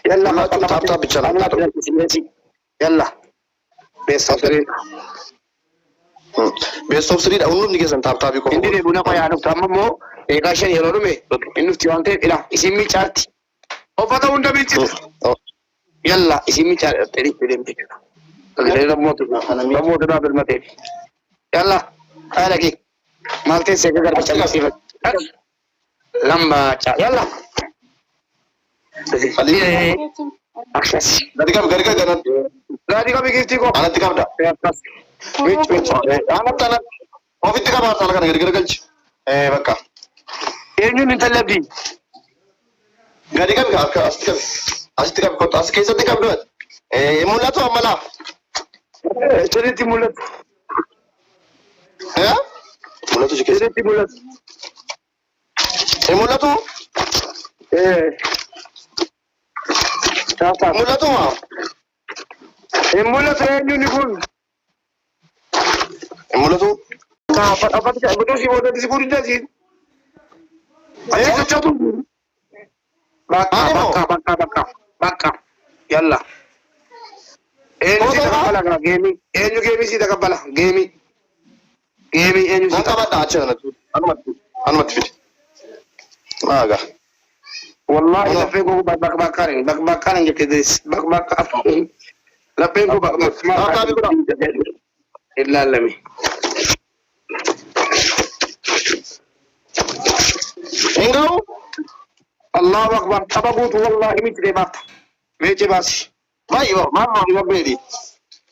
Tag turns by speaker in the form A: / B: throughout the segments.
A: يلا تاب تاب بتشالا يلا بيست اوف 3 اولو نيجي سن تاب تاب يكون
B: عندي لبنا قوي عارف تمام مو إيقاشين يلونو مي إنه تيوانتي إلا اسمي شارتي أوفا تاون دبي يلا اسمي شارتي تري فيلم تيجي غير رموت ده بالمتين يلا هذا كي مالتي سيكر بتشالا سيف لما يلا أكسس غادي كم بيجي تيجو
A: انا تكاب دا
B: ميتش
A: انا تانا اوفي تكاب ارسل كان غير غلش بكا
B: إنه نتلبي
A: غادي كم استكاب كنت اسكيس تكاب دوت مولا تو املا
B: شريتي مولد
A: ها مولا تو شكيس
B: شريتي مولد
A: مولا تو
B: شاطر
A: مولا تو
B: مولد إنه نقول
A: مولا تو
B: apa betul sih mau dari security sih ayo sesuatu baka yalla ini sih tak kalah gaming ini sih tak kalah gaming ini sih
A: tak kalah aja na tu anu mat fit maga
B: wallahi lepe ko bakarin gitu this bakar lepe ko bakar illa lami
A: Engkau
B: Allahu Akbar tabagut wallahi mitri bat meje basi
A: bayo mama ni beli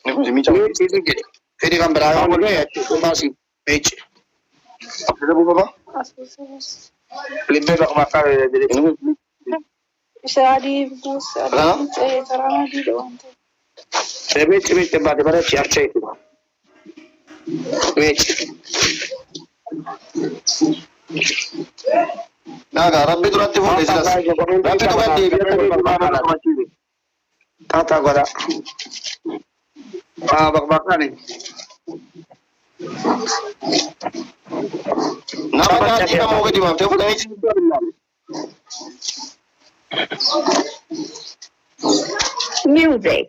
A: ni ko mi chawo
B: meje ni gede fedi kan bra ko ne ko basi meje
A: apa bu baba
B: lebbe bakar jadi
C: شادي بوس أي ترى ما دي لو أنت
B: meje bat bara ciarce itu meje
A: naga rabbi durati fu islas rabbi to gandi
B: tata goda bakar ni
A: na ba ti ka mo gadi ma te fu dai
C: music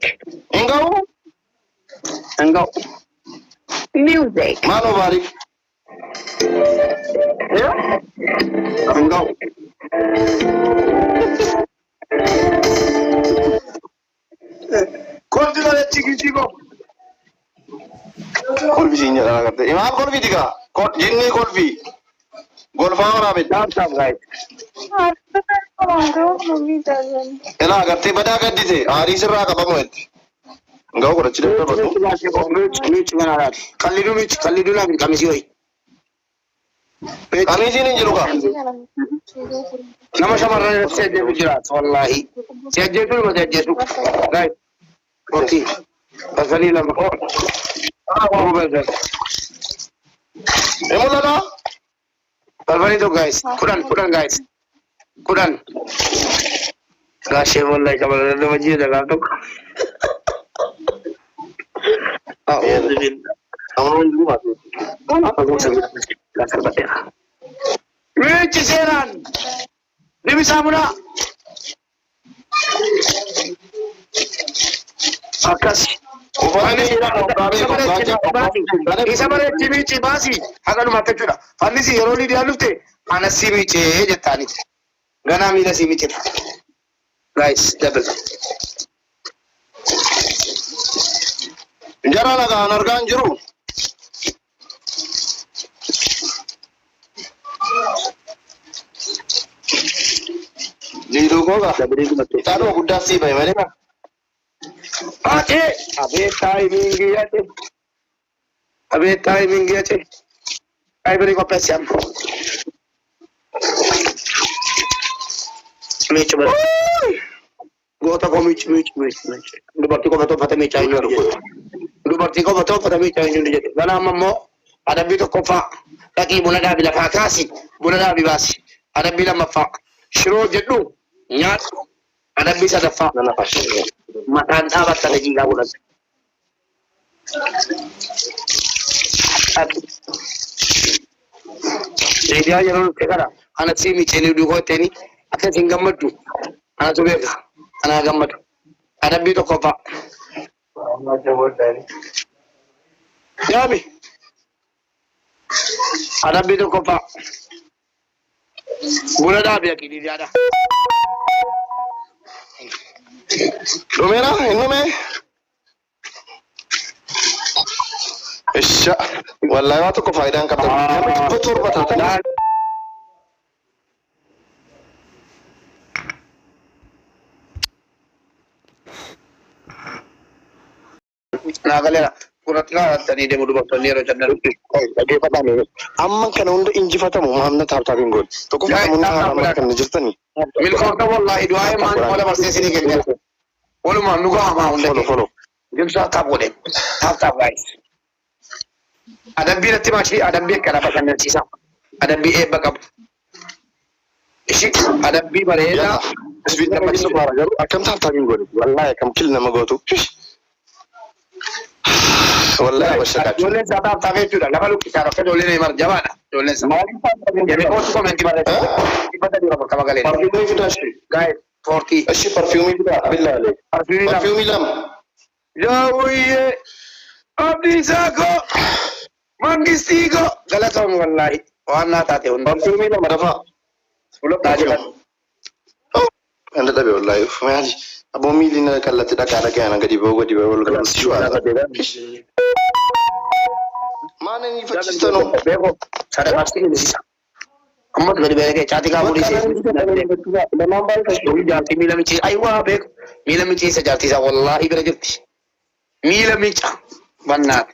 B: engkau
C: music
A: mano bari
B: ya engkau Continua le chico
A: kolfi sinya na karte imam kolfi diga kot jinni kolfi golfa ora be
B: tap guys
A: ela karte bada gadite ari sirra ka bamoet ngau ko chide to basu
B: Mitch mana kalidu lagi kamisi oi
A: kami sini jiruka
B: nama sama rana saya jadi jelas wallahi saya jadi dulu saya jadi guys oke pasali lama oh betul
A: emulana
B: pasali itu guys kurang guys kurang kasih wallahi kalau ada masjid ada tuh oh
A: amron dulu
B: apa gue sebut kasar batera Rich Seran Demi Samuna Akas isa bare chimichi basi haganu matakura fanisi yeroli di alufte ana simiche jetani gana mila simiche guys double
A: jara laga nargan juru Lidu ko ga
B: double ki matte
A: taro gudda si bai mare na
B: ache abe timing ya che ai beri ko pesiam Mitch bara gota ko Mitch dubarti ko bato fata Mitch ayo dubarti ko bato fata Mitch ayo ndi jete bana mammo ada bito ko fa taki bunada bila fa kasi bunada bi basi ada bila mafa shiro jeddu nyat ada bisa dafa
A: na fashi
B: matan tabat ta jiga bulan jadi aja lo tekara ana simi cheli du ko teni ata singamatu ana to beka أنا قمت أنا بيتو كوفا يابي أنا بيتو كوفا بولا دابي أكيد يا
A: Lumera, inume. Isya, wallahi waktu kau faedah angkat. Betul betul.
B: Nagalera kuratla tadi dia mudu bakal niro channel
A: Lagi pada nih. Amang kan untuk inji fata mu hamna tab tabin gol. Toko fata mu na hamna kan nijirta ni.
B: mil korta wallahi duai man wala barse sini gel wala man nuga ma unda
A: Follow.
B: gem sa tab wole tab guys ada bi rati machi ada bi kana bakal nanti sa ada bi e bakap ishi ada bi barela
A: Bismillah bagi subhara garu. Akam tab tabin gol. Wallahi kam kill nama gotu. Wallahi wasyakat.
B: dole sa tab tab itu dah lalu kita roke dole ne mar jabana dole sa ya me ko comment bare ipada di roke magalen
A: Parfum itu dah sih.
B: guys 40
A: Asyik parfum itu dah. Billah le. Parfum ilam.
B: Jauhiye abdi sako mangistigo galatom wallahi wana tate un
A: Parfum ilam ada apa?
B: ulok tajilan
A: Anda tahu wallahi. Fahmi. Abo mili na kalla tidak ada kaya nang gadi bawa galam siswa. Mana ni Pakistan no?
B: bego sada pasti ni sisa amma gadi bege chati ka budi se doi janti mila mi chi aywa bego mila mi chi se janti sa wallahi bere jirti mila mi cha banna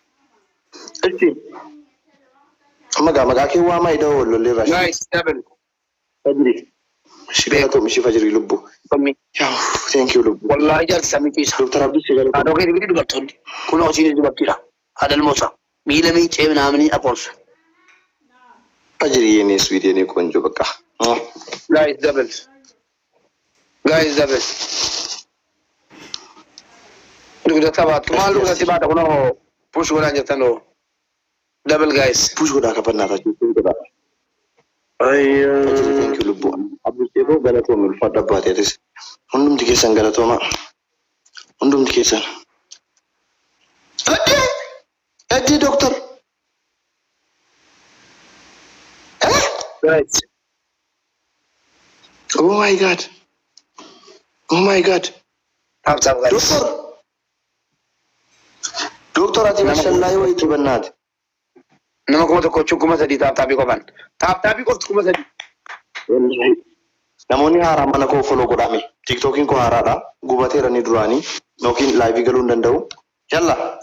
A: Maga ke wa mai dawo lolle rashi.
B: guys seven
A: Fajri. Shibela to mishi fajri lubbu.
B: kami
A: Thank you lubbu.
B: wallahi jar sami chi sa
A: Dr. Abdul Sigal.
B: ado ke bidi dubatton kuno chi ni dubattira adal mosa mila mi che namni apos
A: Fajri yene sweet yene konjo baka.
B: guys double Duga taba tumalu ga tiba da kuno push wala jatano double guys
A: Push goda ka panna ta chuku goda.
B: ay
A: Thank you lubbu. Abdul Sigal galato mul fadda bate tes. Hundum dike san galato ma. Hundum dike san. Adi doktor.
B: guys
A: Oh my god.
B: tap guys
A: Doktor ati mashallah wa iki bannat.
B: nama ko to ko chukuma sadi tap tapi ko ban tap tapi ko chukuma sadi
A: Namoonni haaraa mana koo follow godhame. TikTokiin koo haaraadha. Gubateera ni duraanii. Yookiin live galuu hin danda'u. Yalla.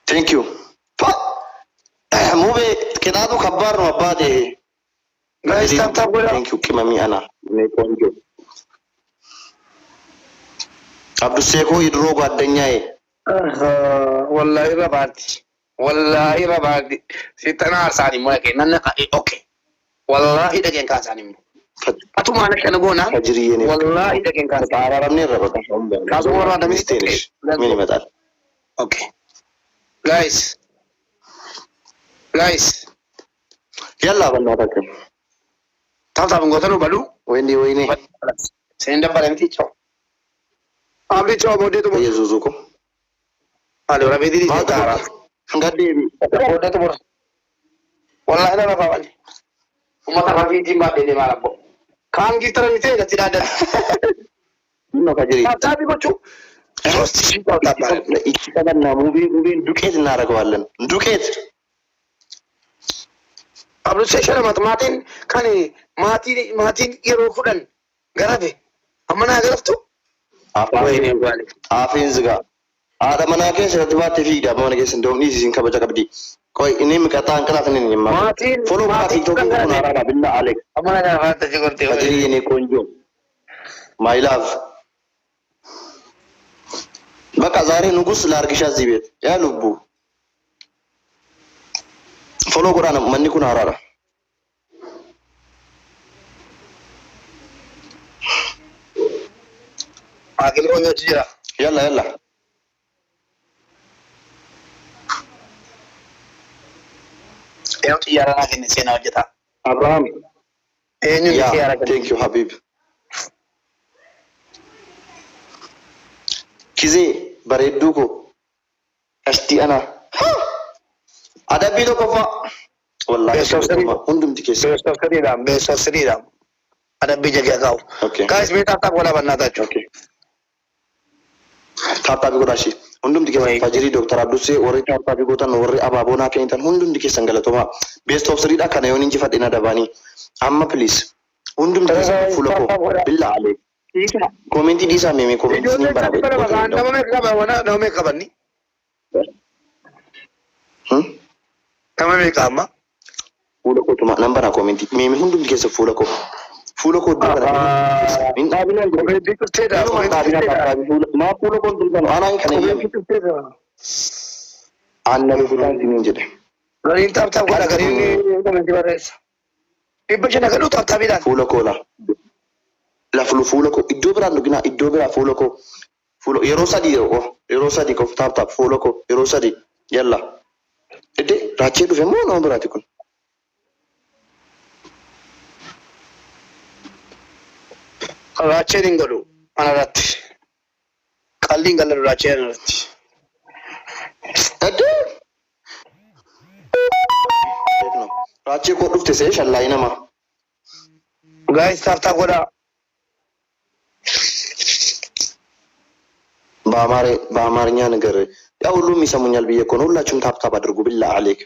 A: Thank you. Mube kitaatu kabbaar no abbaate.
B: guys tap go
A: Thank you kimami ana. Ne konjo. Abdul Seko idroo gaaddanyaaye.
B: wallahi rabati sitana sani mo ke nan ka okay wallahi da ken ka sani mo atu mana kana gona
A: Fajri yene.
B: wallahi da ken ka
A: Taararamne raba ka.
B: Kaso wara da
A: mistake. Mini matal.
B: okay guys
A: Yalla bannata kan.
B: tap ngotano balu
A: Wayne.
B: senda barenti cho abri cho bode to
A: Yesuzu ko.
B: allora vedi di giocare
A: Ngaddeemi.
B: bode to wallahi da ba wani kuma ta rafi jimba de mara bo kan gitara ni te da tidada
A: Inno Fajri.
B: tap ko chu
A: Ichi kabanna mubi duket naragawalan. Duket.
B: abri seshara matmatin kani matin yero kudan garabe amana garafto
A: Afin ziga. Ada mana keessa irratti baattee fiigda mana keessa hin dhiisisin kabaja qabdi. Koi inni miqataan kana kan inni himma. Follow kana TikTok kun haraadha billa Alex.
B: amana garafta jigorte
A: Fajri ini konjo. My love. Baka ዛሬ ንጉስ ላርግሻ እዚህ ቤት ያ ልቡ follow godhana manni kun haraadha.
B: Agil ko jira.
A: Yalla.
B: Yang tiyara na kini sena hojjeta.
A: Abraham.
B: Eenyu
A: Yeah,
B: tiyara kini.
A: thank you Habib. Kizee bareedduu koo ashtii ana adabbii tokko fa'a wallaahi hundumti keessa
B: beesoof siriidhaan adabbii jagee kaa'u. Guys mee taaptaap godhaa bannaataችሁ.
A: Taaptaapi godhaashi hundumti keessa fajirii Dr. Abdusee warri taaptaapi gootan warri abaaboonaa kennitan hundumti keessan galatoomaa beestoof siriidha kana yoon injifadhe na dabaanii amma please hundumti keessa fuula koo billa alee komentii dhiisaa meemee komentii ni barbaade
B: nama meeqa qabanni nama meeqa amma
A: fuula kootuma nan bara komentii meemee hundumti keessa fuula koo iddoo bara hin dhaabinaan
B: komentii kurteedha
A: maa fuula koo durban anaan kana eeyyame aanna bitaan siniin jedhe
B: gariin taaptaap godha gariin komentii barreessa dhibba shana gadhuu taaptaapiidhaan
A: fuula koo laflu fuula koo iddoo biraan dhuginaa iddoo biraa fuula koo yeroo sadii qof taaptaap fuula koo yeroo sadii yalla edde raachee dhufe moo nama biraati kun
B: raacheen hin godhu anarratti qalliin galladhu raacheen anarratti
A: edde raachee koo dhufte see shallaayi nama
B: guys taaptaap godhaa
A: በአማርኛ ነገር ያው ሁሉም ይሰሙኛል ብዬ እኮ ነው። ሁላችሁም ታፕታፕ አድርጉ ቢላ አለክ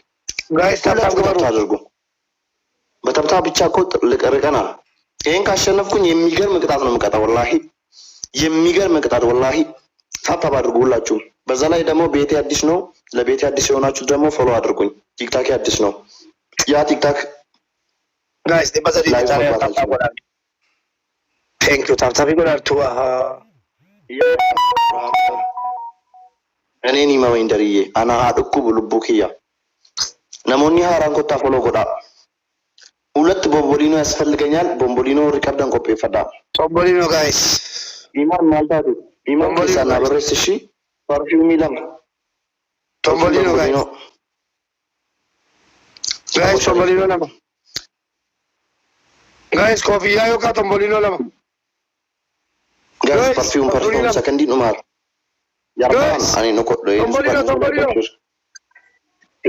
B: ጋይስ ታፕታፕ
A: አድርጉ። በታፕታፕ ብቻ እኮ ልቀርቀናል። ይሄን ካሸነፍኩኝ የሚገርም ቅጣት ነው የምቀጣው። ወላሂ የሚገርም ቅጣት ወላሂ። ታፕታፕ አድርጉ ሁላችሁም። በዛ ላይ ደግሞ ቤቴ አዲስ ነው። ለቤቴ አዲስ የሆናችሁ ደግሞ ፎሎ አድርጉኝ። ቲክታክ አዲስ ነው። ያ ቲክታክ
B: ጋይስ በዛ ላይ ታፕታፕ ወዳል ቴንክ ዩ ታፕታፕ ይጎዳል ቱ
A: እኔን ይመወኝ ደርዬ አና አድኩ ብልቡ ኪያ ነሞኒ ሃራን ኮታ ፎሎ ጎዳ ሁለት ቦምቦሊኖ ያስፈልገኛል። ቦምቦሊኖ ሪከርደን ኮፒ ፈዳ
B: ቦምቦሊኖ ጋይስ
A: ኢማን ማልታቱ ኢማን ኪሳና በረስ እሺ ፐርፊውም ይለም
B: ቦምቦሊኖ ጋይስ ቦምቦሊኖ ለማ ጋይስ ኮፊያ ዮካ ቦምቦሊኖ ለማ
A: ጋይስ ፐርፊውም ሰከንዲ ኑማር ያርባን አኔ ነው ኮዶ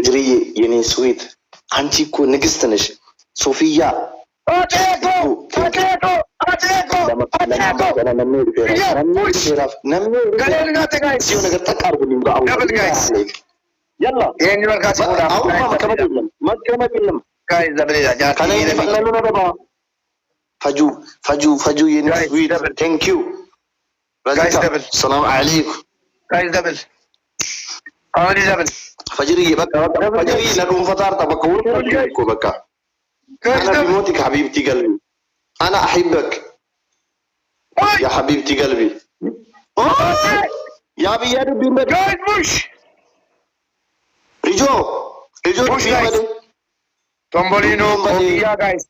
A: እግሪዬ የኔ ስዊት አንቺ እኮ ንግስት ነሽ ሶፊያ
B: አቴኮ
A: ነገር ተቃርጉልኝ ጋይስ ያላ
B: ይሄን ወርካት
A: መቀመጥ የለም
B: ጋይስ
A: ፈጁ የኔ ስዊት ቴንክ ዩ
B: ጋይስ ደብል
A: ሰላም አለይኩም
B: ጋይስ ደብል አሁን ደብል
A: فجري بقى فجري لكم فطار تبقى وكو بقى انا بموتك حبيبتي قلبي انا احبك يا حبيبتي قلبي يا بياد بيمد
B: جايز مش
A: رجو بيمد
B: تومبولينو كوفيا جايز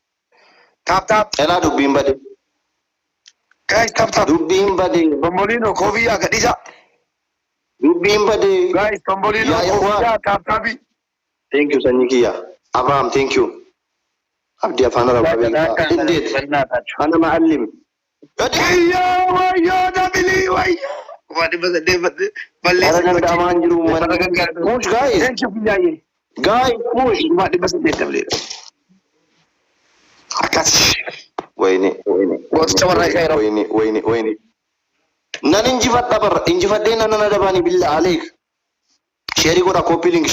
B: تاب
A: انا دو بيمد
B: جايز تاب
A: دو بيمد
B: تومبولينو كوفيا قديسا
A: Dubbiin badee.
B: Guys, Tombolino, Kofiya, Taaptaapi.
A: Thank you, Sanyikiya. Abraham, thank you. Abdi Afaan Arabiyaa. Indeed. Ana ma'allim.
B: Wayyo, Dabili, wayyo. Wadi balleessi.
A: Ara danda'amaan jiru mana. Push, guys.
B: Thank you, Biyyaayee.
A: Guys, push.
B: Wadi balleessi dablee. Akkas.
A: Wayne.
B: Goota warra isaa
A: Wayne. Nan injifadha barra injifadhee nan dabani billa aleek sheerii godha copy link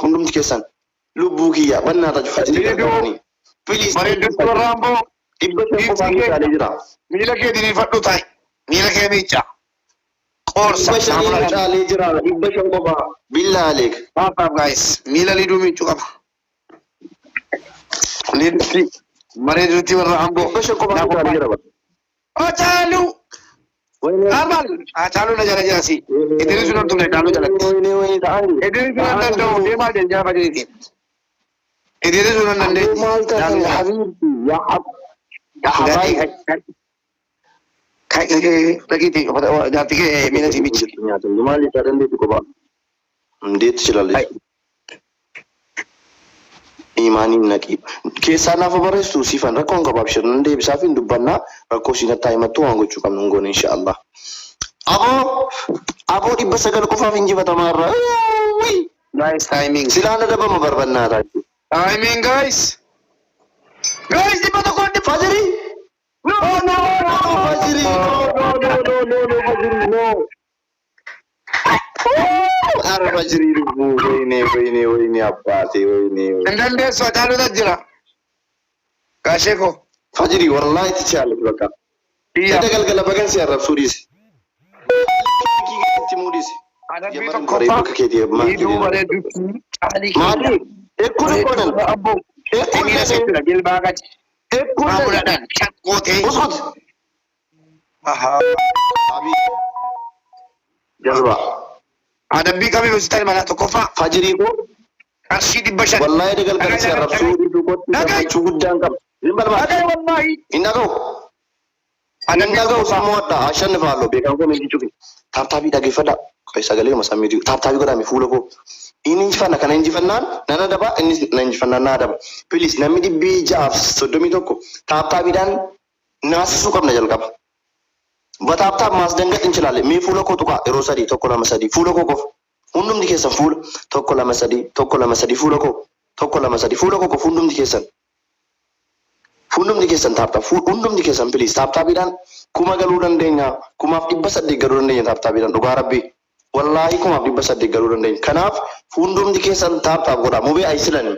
A: hundumti keessan lubbuu kiyya wannaa tajfajjii please
B: bareedduu Raamboo
A: dhibba shanii jira
B: miila kee diriirfadhu ta'i miila kee miicca qoorsa
A: dhibba shanii caalee jira dhibba shan qofa billa aleek
B: papaaf guys miila liduu miiccu qaba liduu bareedduutti warra Raamboo
A: dhibba shan qofa caalee jira
B: Achalu. Amal. Achalu na jala jasi. Idris sunan tunai dalu jala. Idris sunan nando dia mal jangan apa jadi. Idris sunan nande.
A: Ya habibti ya habai.
B: Kai lagi ti jati ke mina si bici.
A: Mali taran dia cukup. Dia celal. Imani naqi. Keessaa naaf barreessu siifan rakkoon qabaabshir nan deebisaa fi dubbannaa rakkoo siin taa'imatu waan gochuu qabnu ngoon inshallah. Aboo 900 qofaaf injifatamaa irraa.
B: Guys, timing.
A: Silaana dabama barbannaa taati.
B: Timing, guys. Guys, di ba to kon di
A: Fajri. No, Fajri. No. Ara Fajri rubu. Wayne abbaate wayne.
B: Ndande so talu da jira. Kasheko.
A: Fajri wallahi tichal baka.
B: Iya.
A: Kita galgala bagan si Arab Sudis. Timudis.
B: Ada
A: Ya
B: bi
A: baru
B: to
A: kare
B: kofa.
A: baka ke dia ma.
B: Idu bare duki. Ali.
A: Mali. Ekun kodan.
B: Abbo.
A: Ekun
B: Ini
A: kodan.
B: sekira gil bagat.
A: Ekun
B: Mamula
A: kodan.
B: dan chakote.
A: Usut.
B: Aha.
A: Abi. Jazba.
B: Ada bi kami mesti mana to kofa.
A: Fajri ko.
B: Arshi di bashan.
A: Wallahi da galgala si Arab Sudis ko.
B: Nagai.
A: Chuguddan kam. Zimbal ma.
B: Ada wallahi.
A: Indago.
B: Ada bi
A: Indago
B: kofa.
A: samoda ashan falo be kan ko min chuki. Tartabi dagi fada. Kaisa gale masamidi. Tartabi ko da mi fulo ko. Ini injifanna kana injifannaan nana daba inni na injifannaan na daba. Please namni dibbii jaaf soddomii tokko taaptaabiidhaan naasisuu qabna jalqaba. Bataaptaaf maas dangat inchilaale mee fuula koo tuqaa yeroo sadii tokko lama sadii fuula koo qofa. Hundumti keessan fuula tokko lama sadii fuula koo tokko lama sadii fuula koo qofa hundumti keessan. Hundumti keessan taaptaaf hundumti keessan please taaptaabiidhaan kuma galuu dandeenya 800 galuu dandeenya taaptaabiidhaan dhugaa rabbii. Wallahi kuma 800 galuu dandeenya. Kanaaf hundumti keessan taaptaaf godha mubee ayisilan.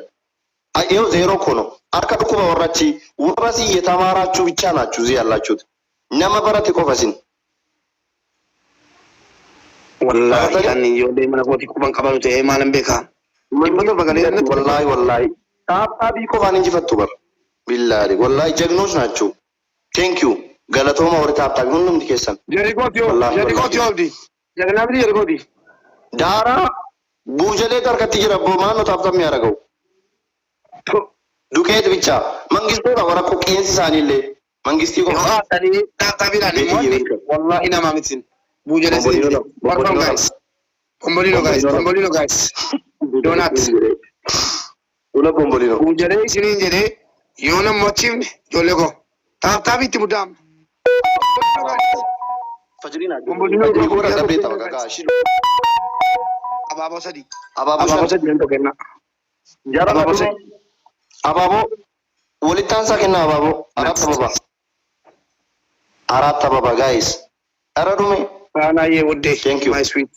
A: Ayyo zero kono. Harka dhukkuba warrachi warra siyye tamaaraachuu bichaa naachuu ziyallachuuti. Nama barate qofa sin.
B: Wallahi ani yoo deemana kooti kuban qabanu ta'ee maalan beekaa. Dhibba bagalee
A: Wallahi. Taaptaabii qofaan injifattu bar. Billahi wallahi jagnoos naachuu. Thank you. Galatooma warri taaptaabii hundumti keessan.
B: Jerikooti oldi. Jagnaabdi jerikooti.
A: Daaraa buujalee harkatti jira boomaanoo taaptamii aragau. Dukeet bichaa mangistuudha warra qeensi isaaniillee mangistii qofa.
B: Yoo haasanii taaptaabiidhaan immoo wallahi nama mitin. Buujalee sirrii. Welcome guys. Bombolino guys. Donat.
A: Ula bombolino.
B: Buujalee isiniin jedhee yoo nama mochifne ijoollee koo taaptaabiitti muddaam.
A: Fajrina.
B: Bombolino
A: Gora dabee tapha kakaa shilu.
B: Abaaboo sadii.
A: Abaaboo
B: sadii hin kenna.
A: Abaaboo sadii. Abaaboo walitti aansaa kenna abaaboo Aratta baba guys. Ara dhume.
B: Faanaayee waddee.
A: Thank you.
B: My sweet.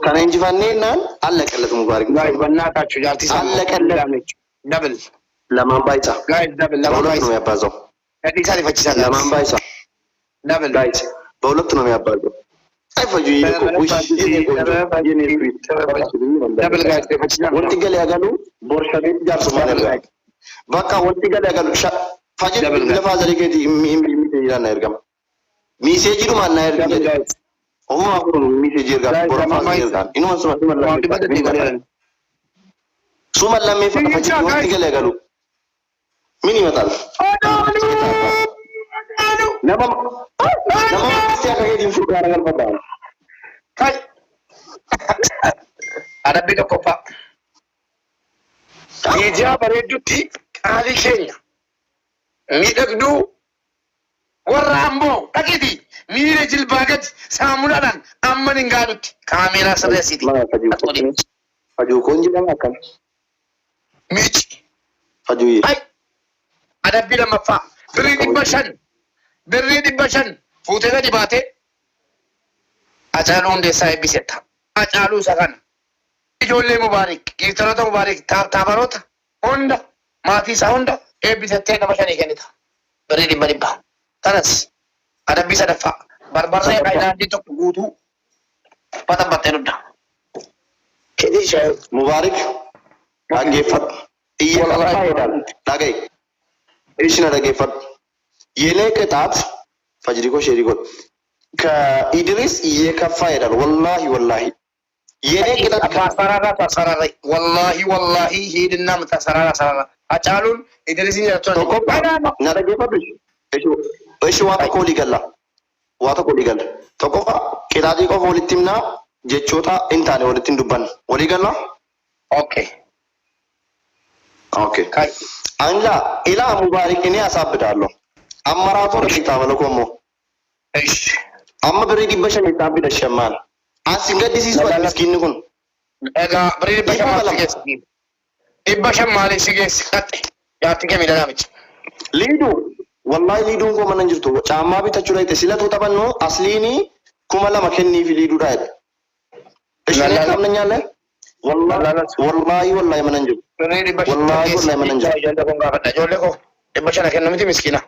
A: Kana injifannee naan alla qallatu mubaarak.
B: Guys bannaa kaachuu jaartii isaa.
A: Alla qallatu.
B: Double.
A: Lamaan baay'isa.
B: Guys double lamaan
A: Bawlatu
B: baay'isa.
A: nu yabbaazaw.
B: Gadii isaa rifachiisaa.
A: Lamaan baay'isa.
B: Double.
A: Guys. Bawlatu nu yabbaazaw. Ay faju yeko.
B: Double guys rifachiisaa.
A: Wanti galee agalu borshalee jaarsummaa ergaa. Bakka wanti galee agalu fajin lafa azali keeti miisee jiraan na ergama. Miisee jirumaan na ergama. Oma kun miisee ergaa borfaa ergaa. Inuma suma lammee fajin wanti galee agalu. Mini matal. Nama miisee akka keetiin furdaa galfataa.
B: Kai. Adabbii tokkoffaa. Ijaa bareeddutti qaalii keenya. Miidhagduu warra ammoo dhaqiti miira jilbaa gadi saamunaadhaan amma hin gaadutti kaameeraa sirreessiti.
A: Fajuu koon jedhama akkam.
B: Miici.
A: Fajuu
B: Hai. Adabbii lammaffaa. Birrii 500. Birrii 500. Fuutee gadi baatee. Acaaluu hundeessaa eebbisetta. Acaaluu isa kana. Ijoollee mubaarik, giftoroota mubaarik, taabaroota hunda maatii isaa hunda eebbisettee nama 5 kennita. Birrii 100. Kanas adabbii sadaffaa. Barbarree haayilaandii tokko guutuu baxabbattee dudda. Kedii ishee
A: mubaarik dhaggeeffadhu. Iyya kaffaa jedhan dhagaye. Ishina dhaggeeffadhu. Yelee qixaat fajrii koo sheerii godhu. ከኢድሪስ እየከፋ ይሄዳል። ወላሂ የኔ ቅጣት
B: ታሰራራ ወላሂ ሂድና ታሰራራ አጫሉን ኢድሪስን ያቸው
A: ናደገፈብሽ እሺ ዋታ ኮሊገላ ተቆፋ ቅጣቲ ቆፍ ወልቲምና ጀቾታ እንታኔ ወልቲን ዱባን ወሊገላ
B: ኦኬ
A: ኦኬ
B: ካይ
A: አንላ ኢላ ሙባሪክ እኔ አሳብዳለሁ አመራቶ ለፊታ መለኮሞ
B: እሺ
A: አማ ብሬዲ በሸም ይታብ ደሸማን አስንገዲስ ይስወል ምስኪን ኩን
B: ኤጋ ብሬዲ በሸም ሲገስ ይበሸም ማለት ሲገስ ቀጥ ያትከ ሚዳናምጭ
A: ሊዱ ወላሂ ሊዱን ኮ መንንጅርቱ ጫማ ቢተቹ ላይ ተሲለቱ ተበኑ አስሊኒ ኩመላ መከኒ ፊ ሊዱ ዳት እሺ ለካምነኛለ ወላሂ ወላሂ መንንጅ ወላሂ ወላሂ መንንጅ
B: ጆለኮ ይበሸና ከነምቲ ምስኪና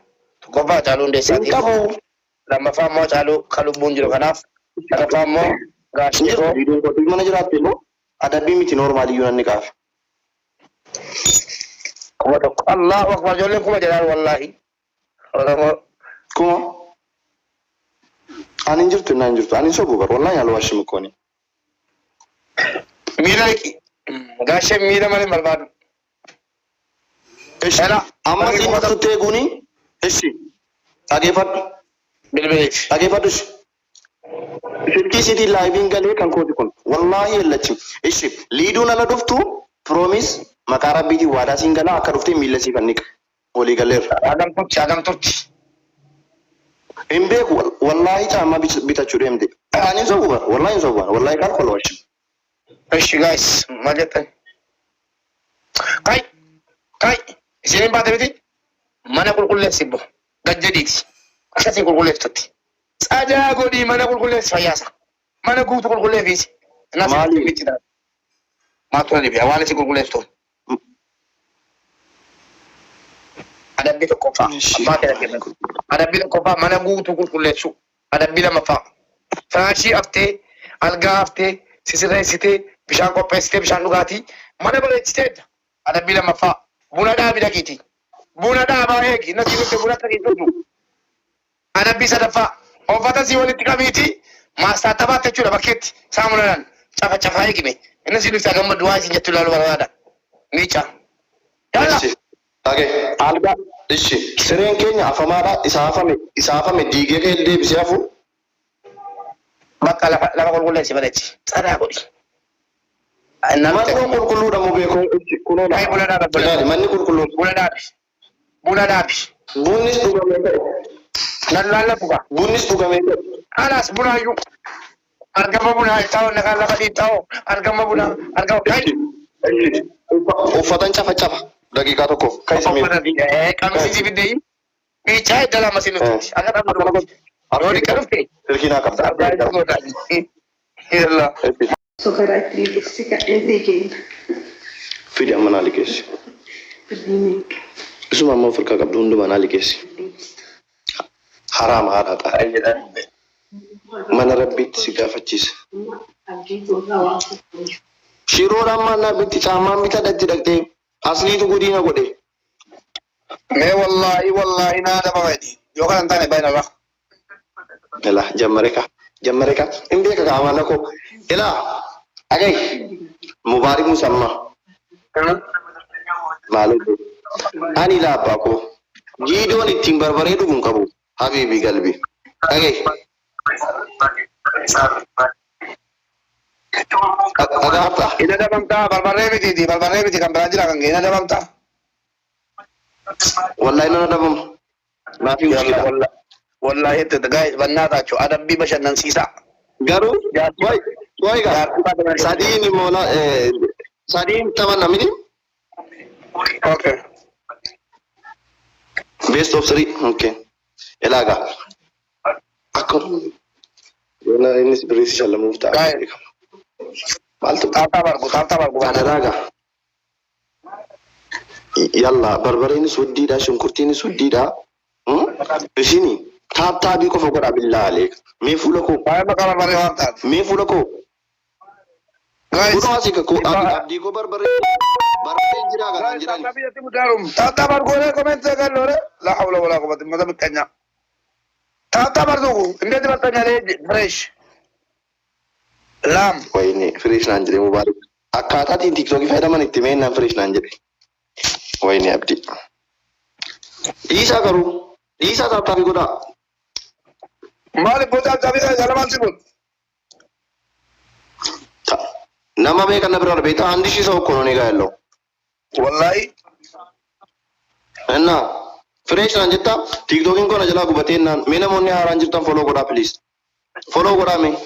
B: ኮባ ጫሉ እንደሳቲ ለማፋሞ ጫሉ ከሉቡን ጅሮ ከናፍ ለማፋሞ ጋሽቶ
A: ሊዱን ኮ ዱመ ነጅራት ነው አዳቢ ሚቲ ኖርማል ይዩን ንቃፍ
B: الله أكبر جل كم جلال والله
A: كم أنا نجرت أنا سوبر والله يا لواش مكوني
B: ميرا غاش ميرا مالي مرباد
A: إيش أما سين تتيجوني إيش أجيبت
B: بالبيت
A: أجيبتش شركة سيتي لايفين قالوا كان كودي كون والله يلا تشي إيش ليدون أنا دفتو promise makara biti wada singala akarufte millasi fannik wali galer
B: adam turti
A: embe wallahi tama bita churemde ani zoba wallahi kal kolwash
B: eshi guys majatan kai sinin bata biti mana kulkulle sibbo gajjaditi akasi kulkulle tutti sada godi mana kulkulle fayasa mana gutu kulkulle fisi nasi biti da ما تقولي بيها وانا تقول قلتهم أنا بيت الكوفة ما كذا كذا أنا بيت الكوفة ما نقول تقول قلتشو أنا بيت مفا فراشي أفتي ألقى أفتي سيسرة سيتي بيشان كوبا سيتي بيشان لغاتي ما نقول إستيد أنا بيت مفا بونا دا بيدا كيتي بونا دا باهيك نسي نسي بونا تكيتو أنا بيت سدفا أو فتا سيولي تكابيتي ما استاتبات تجورا بكيت سامولان شافا شافا هيك مي الناس اللي تاجم دواء سينجت له الورادة ميشا يلا
A: أوكي ألقى إيش سرين كينيا أفهمها إسافة مديجة كيلدي بسيافو
B: بقى لا بقول لك سيبرتي أنا أقول
A: ما تقول كلو ده مو بيكون كلو ده بولا ماني كلو
B: بولا دابش
A: بونيس بوغامي
B: لا بوغا
A: بونيس بوغامي
B: خلاص بولا يو أرجع بونا يتاو نكال لكدي تاو أرجع بونا أرجع كاي
A: وفتن شافا شافا دقيقة توكو كاي سمين
B: كم سيجي بدي بيجاي دلا مسيلو أنا أقول أروي كرفتي
A: تركينا كفتا
B: يلا
C: سكرات لي بسكة إنتيجين
A: في دي أمنا لكيس
C: بدينك
A: اسمع ما فرقا قبل هندو منا لكيس حرام هذا mana rabbitti si gaafachiisa. Shiroodhaan maal bitti caamaan bita datti dhaqxee asliitu gudiina godhe.
B: Mee wallahi naada babaydi yookaan hin taane bayna irraa.
A: Ilaa jammare ka hin beeka qaamana koo ilaa agay mubaarik musammaa maaloo ani ilaa abbaa koo jiidoon ittiin barbaree dhuguun qabu habiibii galbii agay.
B: Ina dabamta barbaree miti kan biraa jira kan ina dabamta.
A: Wallahi ina dabam. Maafi ushida.
B: Wallahi itti guys bannaataa adabbii bashannansiisaa.
A: Garuu way ga sadiin moona sadiin taphanna miti.
B: Okay.
A: Best of 3. Okay. Ilaaga. Akkam. Yana innis birisi shallamuuf ta'a. Maaltu
B: taaptaa bargu
A: ilaaga. Yalla barbareenis huddiidha shunkurtiinis huddiidha. Ishini taaptaabii qofa godha billaa aleeka. Mee fuula koo.
B: Baay'ee bakka barbaree waan taate.
A: Mee fuula koo. Kunoo asii kakoo abdii koo barbareen jiraa kanaan jiran.
B: Taaptaa bargoonee komeentee galloore laa hawla walaa qubate mata biqqanyaa. Taaptaa barduuku indeeti baxxanyaalee fresh. Laam.
A: Wayne fresh naan jedhee mubaarak. Akkaataatiin tiiktookii fayyadaman itti meennaan fresh naan jedhe. Wayne abdii. Dhiisaa garuu dhiisaa taaptaabii godhaa.
B: Maali booda taaptaa jalamaan si kun.
A: Nama beekan na bira beektaa handi shi sau kono ne ga yallo.
B: Wallahi
A: Enna fresh nan jetta TikTokin ko na jala gubate nan mena monni haran jirtan follow goda please. Follow goda me.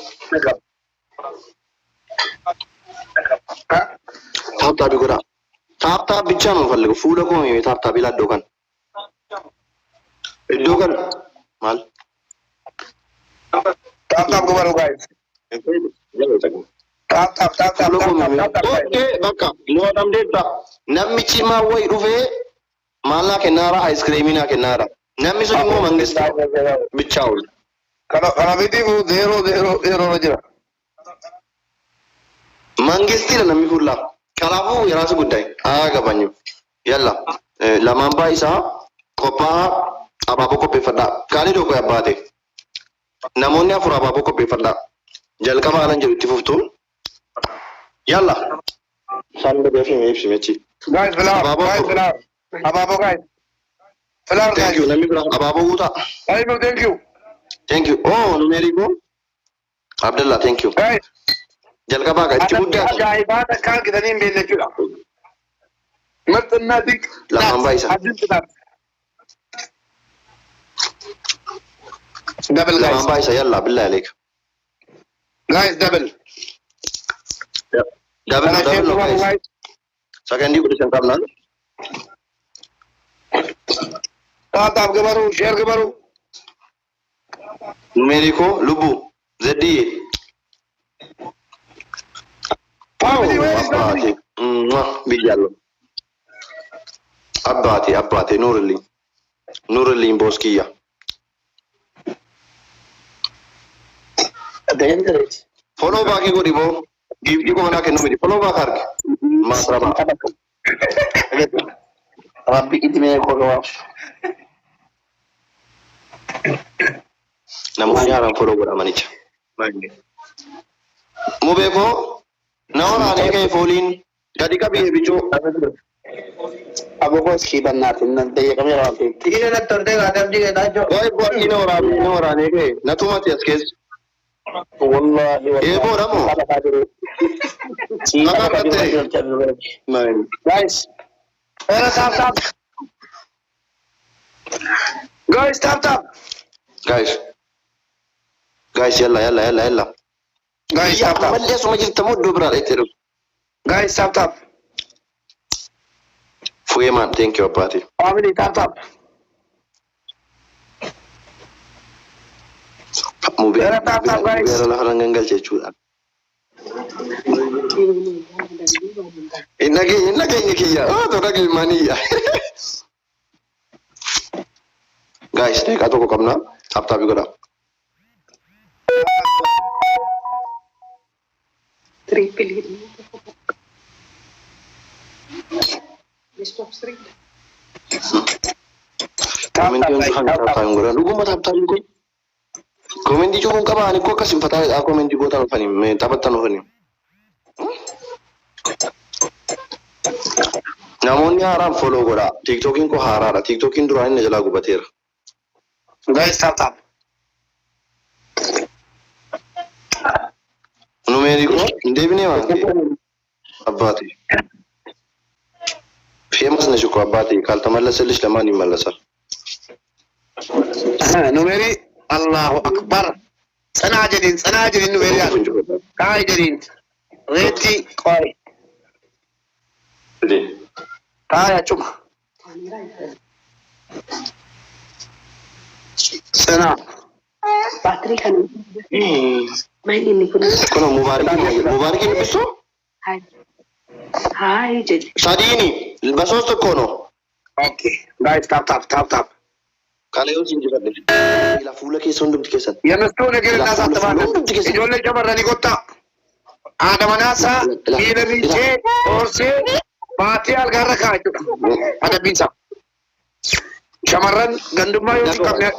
A: Tap tap goda. Tap tap bicha no falgo fuula ko me tap tap ila dokan. Dokan mal.
B: Tap gubaru guys. Tap.
A: Okay, baka. No dam data. Nammi chima way duve mala kenara ice cream ina kenara. Nammi so mo mangista. Bichaul.
B: Kana biti wo 0 jira.
A: Mangisti na nammi fulla. Kalafu yarasu gudai. Aga banyu. Yalla. Lamamba isa kopa ababu kopi fada. Kali do ko abade. Namonni afura ababu kopi fada. Jalkama alan jiruti fuftu. Yalla. Sande defi mechi.
B: Guys, flower. Ababo guys. Flower guys.
A: Thank you. Nami bilang ababo uta.
B: Thank you.
A: Thank you. Oh, numerico. Abdullah, thank you.
B: Guys.
A: Jalkama guys. Cibuda.
B: Ajaibat kan kita ni bela juga. Matna dik.
A: Lamamba isa.
B: Double guys.
A: Lamamba isa yalla billah alik.
B: Guys, double.
A: Double guys. Second di kudu sentam nan.
B: Tap ke baru, share ke baru.
A: Numerico, lubu, zedi. Abati. Bijalo. Abati, Nurli Boskia. Follow baki ko dibo. Give ko na kenu midi. Follow ba karke. Masraba.
B: Rabbi itu me ko gawa.
A: Namun yaran follow gura manicha. Mo be ko na ora ne kay folin. Kadi ka bihe bicho.
B: Abo ko ski bannatin nan de kami rapi. Tigil na torde ga adam ji ga jo.
A: Boy boy ino ra ne kay. Na tuma ti askes.
B: Wallahi.
A: Ebo ramo.
B: Guys. Tap. Guys, tap.
A: Guys, yalla.
B: Guys, tap.
A: Malle so majir tamuddo bra etero.
B: Guys, tap.
A: Fuyeman, thank you party.
B: Family, tap.
A: Mube.
B: Tap, guys.
A: Biar lah orang ganggal jechuudha. Inagi kiya. Oh, to dagi mani ya. Guys, naik atau ko kamna? Tap goda.
C: Triple. Stop street.
A: Komenti untuk tap goda. Lugu ma tap ko. Komenti jo ko ba ani ko kasim fata a komenti go tan fani me tabat tan fani. Namun haram follow goda. TikTokin ko harara. TikTokin durain ne jala gubatir.
B: Guys, tap.
A: Numerico, devine wanti. Abati. Famous ne shuko abati. Kalta mallasalish lamani mallasal.
B: Numeri Allahu Akbar. Sana jadin numeri. Kai jadin. Reti koi. Kaya cuma. Sana.
C: Battery kan. Main ini pun.
A: Kono Mubarak ini beso?
C: Hai jadi.
A: Tadi ini basos to kono.
B: Okay. Guys, tap.
A: Kale yo sinji fadde. Ila fuula ke sondum tikesan.
B: Yanastu ne kira nasa tamana. Ijolle jamarrani gotta. Ada manasa ila riche और से बातें अलग रखा है ada bisa Syamaran gandumnya yang tinggalnya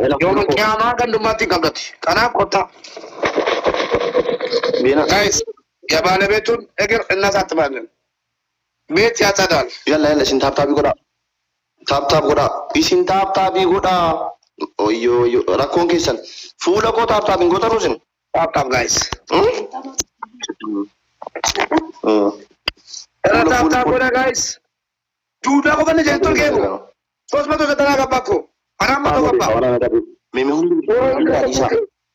B: yang kiamat gandumnya tinggalnya karena kota guys ya bale betun eger الناس atbalan bet ya sadal
A: yalla sin tap goda isin tap goda oyo rakon kesan fuula ko tap goda rusin
B: tap guys tap goda guys juda ko bane jentul game 390 ገባ እኮ 400 ገባ
A: ሜሚ ሁሉ ዲሳ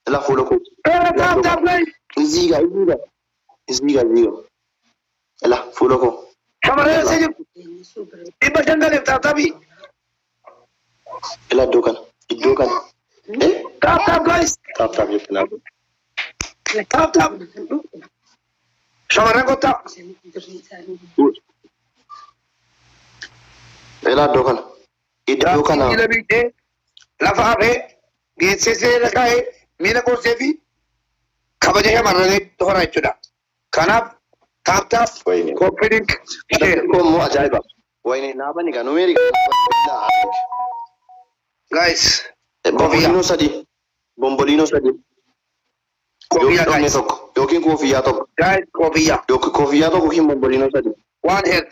A: ለፎሎኮ
B: ታፕ ላይ
A: እዚህ ጋር ለፎሎኮ
B: ሸመረ ሰጅብ ይበሸንገል ታፕ
A: ኢላዶከን
B: ታፕ ጋይስ
A: ታፕ ይፈናል
B: ታፕ ሸመረ ጎታ
A: ኢላዶከን
B: ለቢጤ ለፋፌ ጌሴሴ ለካይ ሚነ ቆርሴፊ ከበጀ ሸመረ ተሆራ ይችዳ ከናብ ታፕ ኮፒሊንክ
A: ኮሞ አጃይባ ወይኔ ናበኒ ጋር ኑሜሪ
B: ጋይስ
A: bombolino sadi
B: ኮፊያ ጋይስ
A: yokin kofiya tokko
B: ጋይስ ኮፊያ
A: yokin kofiya tokko kin bombolino sadi
B: one head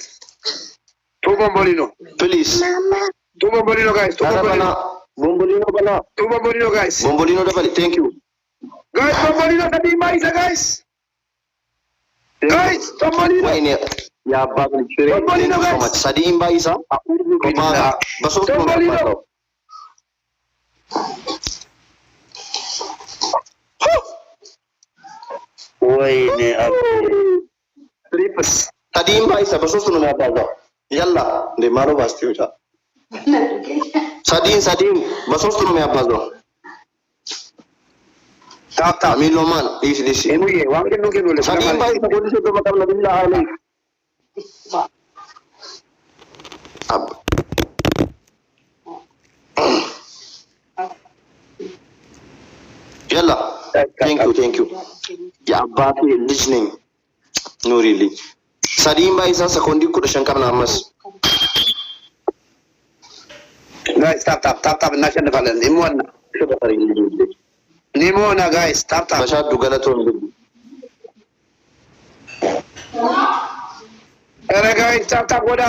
B: two bombolino
A: please
B: two bombolino guys two bombolino guys
A: bombolino dabali thank you
B: guys bombolino sadi maisa guys bombolino
A: wayne ya babu fere
B: bombolino guys
A: sadi imbaisa kuma baso
B: bombolino
A: ወይኔ ትሪፕስ ታዲም ባይሳ በሶስት ነው የሚያባዛው ያላ እንደ ማሮ ባስቲውታ ሳዲን በሶስት ነው የሚያባዛው ታታ ሚሎማን ዲስ
B: ኤሙዬ ዋንገን ነው ከኖለ
A: ሳዲን ባይሳ ፖሊስ በመጣም ለብላ አለ አብ ያላ ቴንክ ዩ የአባቴ ልጅ ነኝ ኑሪልኝ ሳዲም ባይሳ ሰኮንዲ ቁርሽን ቀርና አመስ
B: ጋይስ ታፕ እናሸንፋለን ኒሞና ጋይስ ታፕ
A: በሻዱ ገለቶ
B: ኧረ ጋይስ ታፕ ወዳ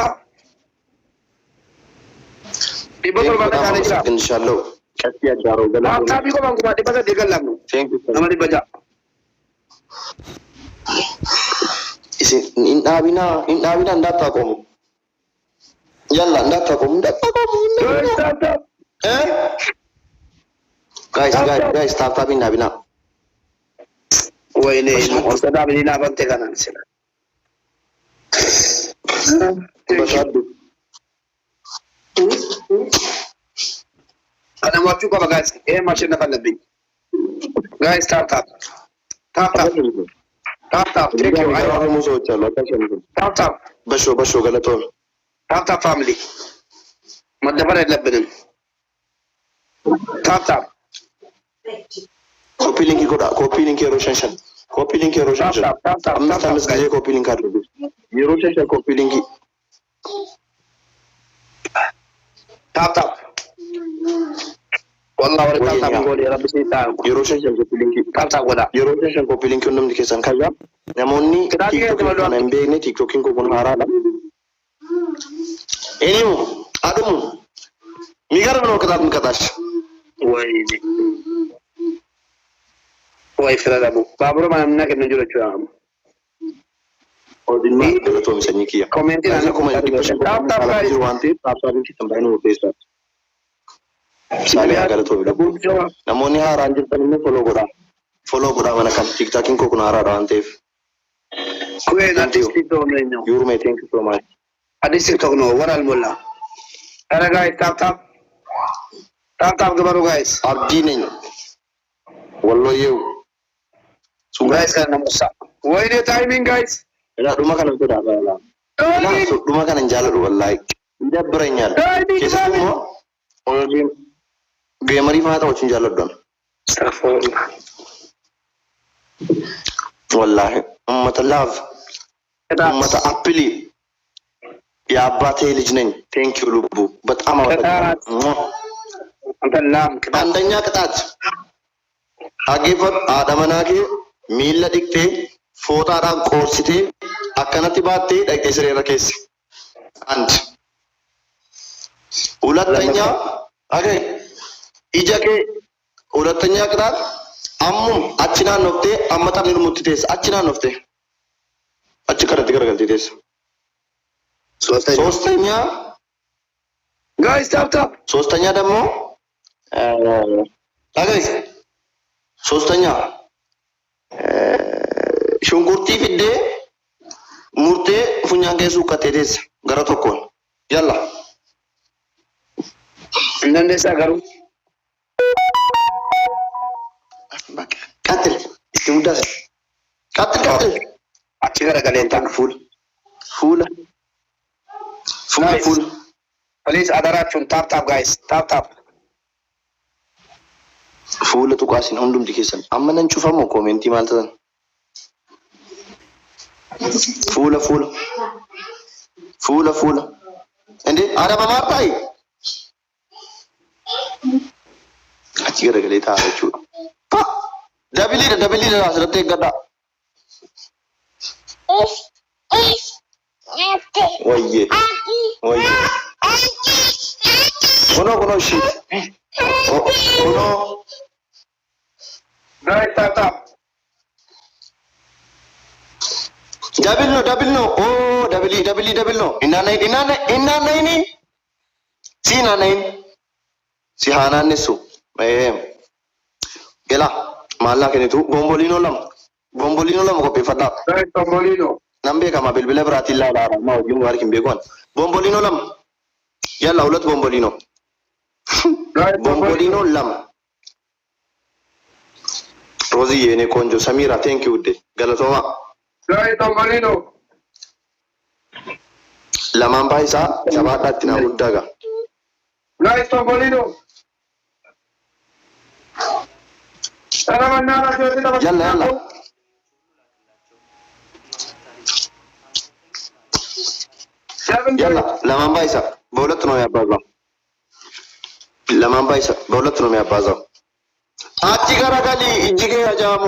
B: ዲቦቶል ባታ ነጅራ
A: እንሻለው ቀጥ ያዳረው ገለቶ
B: ታፕ ይቆማን ኩማ ዲበሰ ደገላም ነው
A: ቴንክ ዩ
B: አመዲ በጃ
A: ኢንዳቢና እንዳታቆሙ ያላ እንዳታቆሙ ጋይስ ታፕ ኢንዳቢና
B: ወይኔ ወሰዳ ቢና ባንተ ጋር ነው ሲላ
A: በሻዱ
B: አናማቹ ጋይስ ይሄ ማሸነፍ አለብኝ ጋይስ ታፕ
A: ሙሶች አሉ
B: ታፕ
A: በሾ ገለቶ
B: ታፕ ፋሚሊ መደፈር የለብንም ታፕ
A: ኮፒ ሊንክ የሮሸንሸን አምስት ጊዜ ኮፒ ሊንክ አድርጉ የሮሸንሸን ኮፒ ሊንክ
B: ታፕ والله ورا ታፕ ጎል የረብሲ ታው
A: የሮሸንሸን ኮፒ ሊንክ
B: ታፕ ወዳ
A: የሮሸንሸን ኮፒ ሊንክ እንደም ዲከሰን ካያ ነሞኒ ቲክቶክ ነው ኤምቢኤ ቲክቶኪን ኮ ጉን ሃራላ ኤኒው አድሙ ሚገርም ነው ቅጣት ምቀጣሽ
B: ወይ ፍራዳቡ ባብሮ ማንና ከነጆቹ አም
A: ኦዲኒ ገለቶ ምሰኝኪያ
B: ኮሜንት እና ኮሜንት ታፕ ጋይስ
A: ዋንቴ ታፕ ሳቢንቲ ተምባይኑ ወዴሳ ሳሊያ ገለቶ ብለቡ ነሞኒ ሃራን ጅልተን ፎሎ ጎዳ ማነካን ቲክቶኪን ኮ ጉን ሃራራ ዋንቴፍ
B: ኩዌን አዲስ ቲክቶክ ነው
A: ዩርሜ ቴንክ ዩ ሶ ማች
B: አዲስ ቲክቶክ ነው ወራል ሞላ ኧረ ጋይስ ታፕ ገበሩ ጋይስ
A: አብዲ ነኝ ወሎዬው
B: ጋይስ ከነሙሳ ወይኔ ታይሚንግ ጋይስ
A: እና ዱማ ከነ ተዳ ባላ እና ዱማ ከነ እንጃለዱ ወላይ ይደብረኛል ከስሙ ኦንላይን ጌመሪ ማታዎች እንጃለዱን ወላሂ ኡመተ ላቭ ኡመተ አፕሊ የአባቴ ልጅ ነኝ ቴንክ ዩ ልቡ በጣም አወጣው አንደኛ ቅጣት አጌፈር አዳመናኬ ሚለ ዲክቴ ፎጣዳን ቆርሲቴ አከነቲ ባቴ ዳይቴ ስሬራ ኬስ አንድ ሁለተኛ አገ ኢጃኬ ሁለተኛ ቅጣት አሙም አችና ነፍቴ አመጣ ንርሙትቴስ አችና ነፍቴ አች ከረቲ ገረገልቲቴስ ሶስተኛ
B: ጋይስ ታፕ ታፕ
A: ሶስተኛ ደግሞ ታጋይ ሶስተኛ ሽንኩርቲ ፊዴ ሙርቴ ፉኛን ከሱ ከተቴስ ገረ tokko ያላ
B: እንደነሳ ጋሩ
A: በቃ ቀጥል እስቲ ሙዳስ ቀጥል
B: አቺ ገረ ገለንታን
A: ፉል ፉል ፉል ፉል
B: ፕሊዝ አደራችሁን ታፕ ታፕ ጋይስ ታፕ ታፕ
A: ፉል ጡቃሲን ሁንዱም ዲኬሰን አመነን ጩፈሞ ኮሜንቲ ማልተን ፉል ፉል ፉል ፉል እንዴ አረባ ማርታይ አቺ ገረ ገለታ አቹ ደብሊ አስረተ ይገዳ ወዬ ኮኖ እሺ ኮኖ
B: ጋይስ ታፕ ታፕ
A: ደብል ነው ኦ ደብል ነው እናናይኒ ሲናናይን ሲሃናንሱ ገላ ማላ ከነቱ ቦምቦሊኖ ለም ኮፒ ፈዳ
B: ጋይስ ቦምቦሊኖ
A: ነምቤ ከማ bilbila ብራቲ ላላ ማው ጁም ዋርኪን ቤጎን ቦምቦሊኖ ለም ያላ ሁለት ቦምቦሊኖ ለም ሮዚ የኔ ቆንጆ ሰሚራ ቴንክ ዩ ውዴ ገለቶማ
B: ጋይስ ቦምቦሊኖ
A: ለማን ባይሳ ሰባታት ና ጉዳጋ
B: ጋይስ ቦምቦሊኖ ሰላም እናራ
A: ያላ ያላ ለማን ባይሳ በሁለት ነው ያባዛው በሁለት ነው የሚያባዛው አቺ ገራጋሊ እጅጌ ያጃሙ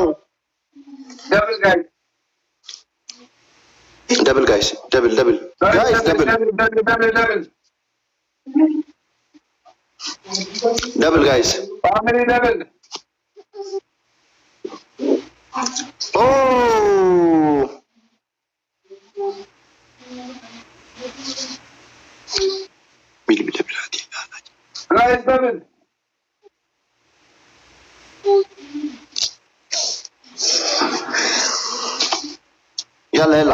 A: ደብል ጋይስ ደብል ጋይስ
B: ፋሚሊ ደብል
A: ኦ ሚሊ ብለብላቲ
B: ጋይስ ደብል
A: ያላ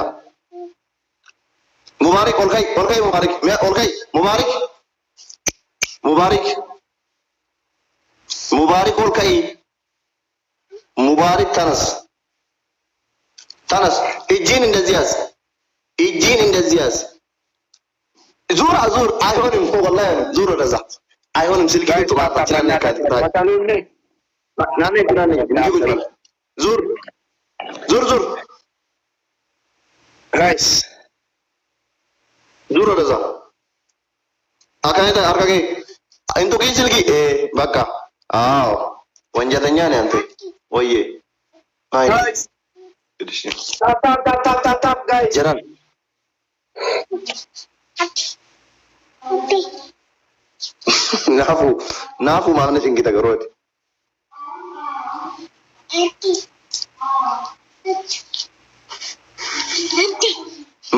A: ሙባሪክ ኦልካይ ሙባሪክ ኦልካይ ሙባሪክ ተነስ እጂን እንደዚህ ያዝ ዙር አይሆንም ወላሂ ዙር ወደዛ አይሆንም ስልክ ጥባታችንን ያካትታል ዙር
B: ጋይስ
A: ዙር ወደዛ አካይታ አርካጌ እንቱ ስልኪ በቃ አዎ ወንጀለኛ ነህ አንተ ወዬ አይ
B: ጋይስ ታፕ ጋይስ
A: ጀራል ናፉ ማለት እንግዲህ ተገሮት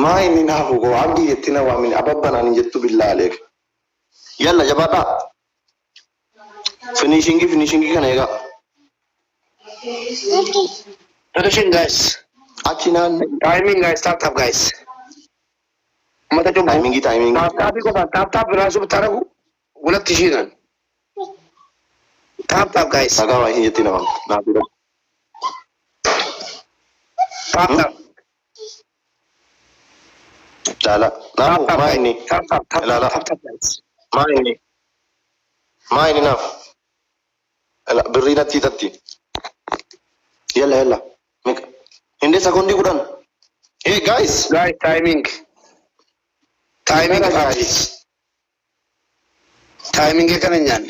A: ማይኒ ናፉ ጎ አብዲ የቲና ዋሚን አባባናን እንጀቱ ቢላ አለክ ያላ ጀባታ ፊኒሺንግ ከነጋ
B: ፊኒሺንግ ጋይስ
A: አቺናን
B: ታይሚንግ ጋይስ ታፕ ጋይስ
A: ታይሚንግ
B: ታፕ ራሱ ብታረጉ 2000 ነን ታፕ ጋይስ
A: ሰጋዋ ይሄ የቲና ዋም ናፉ
B: ታፕ
A: ላላ ናፉ ማይኒ ላላ ማይኒ ናፍ ብሪናቲ ተቲ ያላ እንደ ሰኮንዲ ጉዳን ጋይስ
B: ታይሚንግ ጋይስ ታይሚንግ ከነኛኔ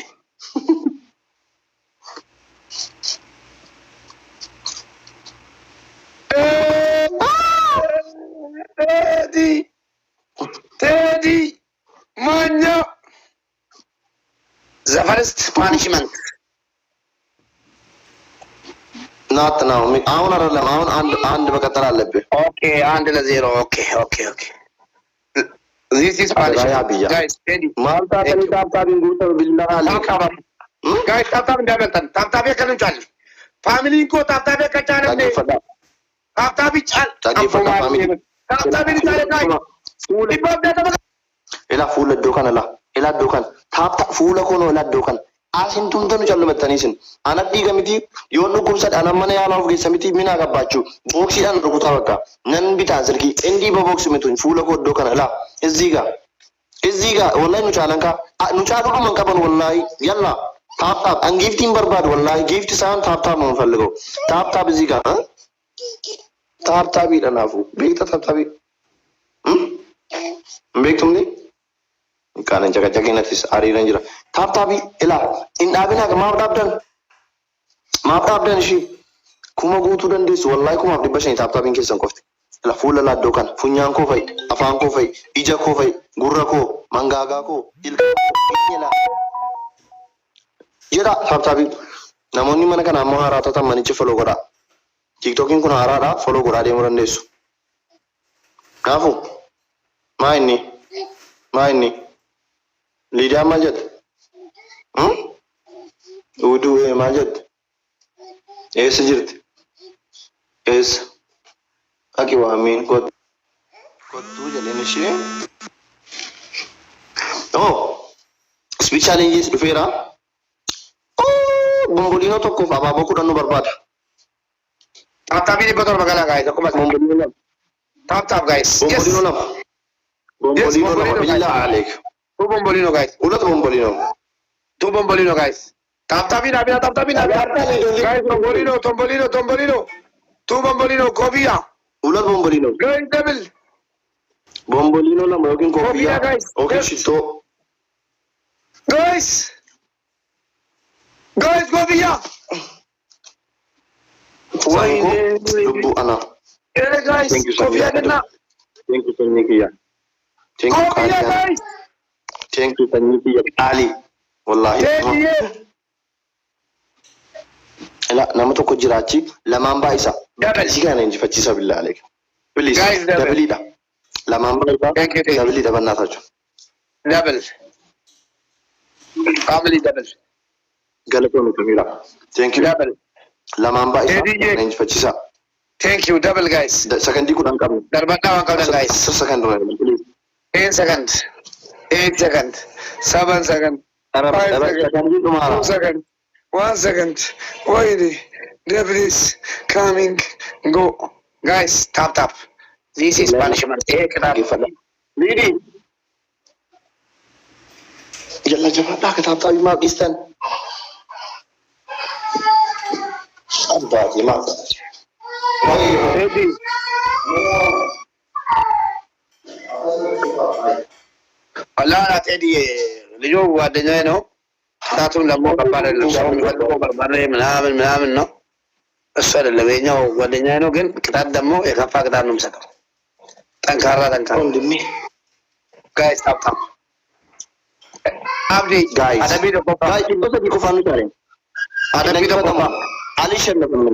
B: ቴዲ ማኛ the first punishment
A: ናት ነው አሁን አይደለም አሁን አንድ መቀጠል አለብህ
B: ኦኬ 1-0 ኦኬ This is punishment.
A: Biyya.
B: Guys, steady.
A: Maal taatanii taaptaabiin guutuu billaa aleek.
B: Guys, taaptaap dabalatan. Taaptaabii akka nu caalu. Faamiliin koo taaptaabii akka caalamne.
A: Dhaggeeffadhaa.
B: Taaptaabii caal.
A: Dhaggeeffadhaa faamilii.
B: Taaptaabii ni caale guys. Dhibba abdii tapha.
A: Ila fuula iddoo kana la. Ila iddoo kana. Taapta fuula koonoo ila iddoo kana. Asin tumtanu callumattanii isin. Ana dhiiga miti yoo dhukkubsad ana mana yaalaa of geessa miti mina gabbaachu. Booksiidhaan rukutaa bakka. Nan bitaan sirkii. Indii bobooksi mitu fuula koo iddoo kana la. Izziigaa. Izziigaa wallahi nu caalan kaa. Nu caaluu dhuman qaban wallahi. Yalla. Taaptaap. An giiftiin barbaadu wallahi. Giifti isaan taaptaap nu falligoo. Taaptaap izziigaa. Taaptaabiidha naafuu. Beekta taaptaabii. Beektumni? Kanan jaga-jaginatis hariiran jira. Taaptaabii ilaa hin dhaabinaa maaf dhaabdan? Maaf dhaabdan ishii kuma guutuu dandeessu wallahi kumaaf 500 taaptaabiin keessan qofti. Ila fuula laaddoo kana funyaan koo fa'i, afaan koo fa'i, ija koo fa'i, gurra koo, mangaagaa koo, ilkaan koo ilaa. Jedha taaptaabii. Namoonni mana kana ammoo haaraa taatan manichi foloo godhaa. TikTokiin kun haaraadha foloo godhaa deemuu dandeessu. Kaafu maa inni? Lidiyaa maal jette? Uduu maal jette? Eessa jirti? Eessa? Aki waamiin kottuu jedheen ishee. Oh! Speech challenges dhufeera. Bomboliinoo tokkoof abaaboo 10 nu barbaada.
B: Taaptaabii dhibba torba galaa guys. Akkuma
A: Bomboliinoo lama.
B: taaptaap guys.
A: Bomboliinoo lama. Bomboliinoo lama. Billaa aleek.
B: Two bombolino guys.
A: Ulat bombolino.
B: Two bombolino guys. Taaptaabii dhaabina. Guys bombolino. Two bombolino kofia.
A: Ulat bombolino.
B: Going double.
A: Bombolino lama yookiin
B: Kofia,
A: koofiyyaa.
B: guys.
A: Yookiin shittoo.
B: Guys kofia.
A: Isaan koo lubbuu ana.
B: Yeah guys.
A: Thank you,
B: Kofia
A: Sanya.
B: kenna.
A: Thank you sanyii kiyya. Thank you
B: Kofia
A: Kaaliyaa.
B: guys.
A: Thank you sanyii kiyya. Qaali. Wallahi. Ila nama tokko jiraachi lamaan baay'isa. Isii kana injifachiisa billaa aleek. Please.
B: Guys, double.
A: Dabiliidha. Lamaan baay'isa.
B: Thank you.
A: Dabiliidha bannaa taatu.
B: Double. Family double.
A: Galatoomii kamiidha. Thank you.
B: Double.
A: Lamaan baay'isa.
B: Eddie.
A: Na injifachiisa.
B: Thank you double guys.
A: Sakandii 10 qabna.
B: Darbadhaa waan qabdan guys.
A: 10 second please.
B: 10 seconds. 8 seconds. 7 seconds. 5 seconds.
A: Sakandii
B: 2
A: dhumaadha.
B: seconds. 1 second. Wait. Devil is coming. Go. Guys, tap. This is punishment. Take it up.
A: Lidi. Jalla jabaadhaa ka taaptaabii maaf dhiistan? Abbaati maaf.
B: Ready. Allah na tedi lijo wadanya no. Tatum lamo kabare lo lamo kabare ምናምን ነው እሱ አይደለም የኛው ጓደኛ ነው ግን ቅጣት ደግሞ የከፋ ቅጣት ነው የምሰጠው ጠንካራ
A: ወንድሜ
B: ጋይስ ታፕ አብዲ
A: ጋይስ
B: አደቢ ደግሞ
A: ጋይስ ይቆሰድ ይቆፋኑ ታሪ
B: አደቢ ደግሞ
A: አልሸነፍም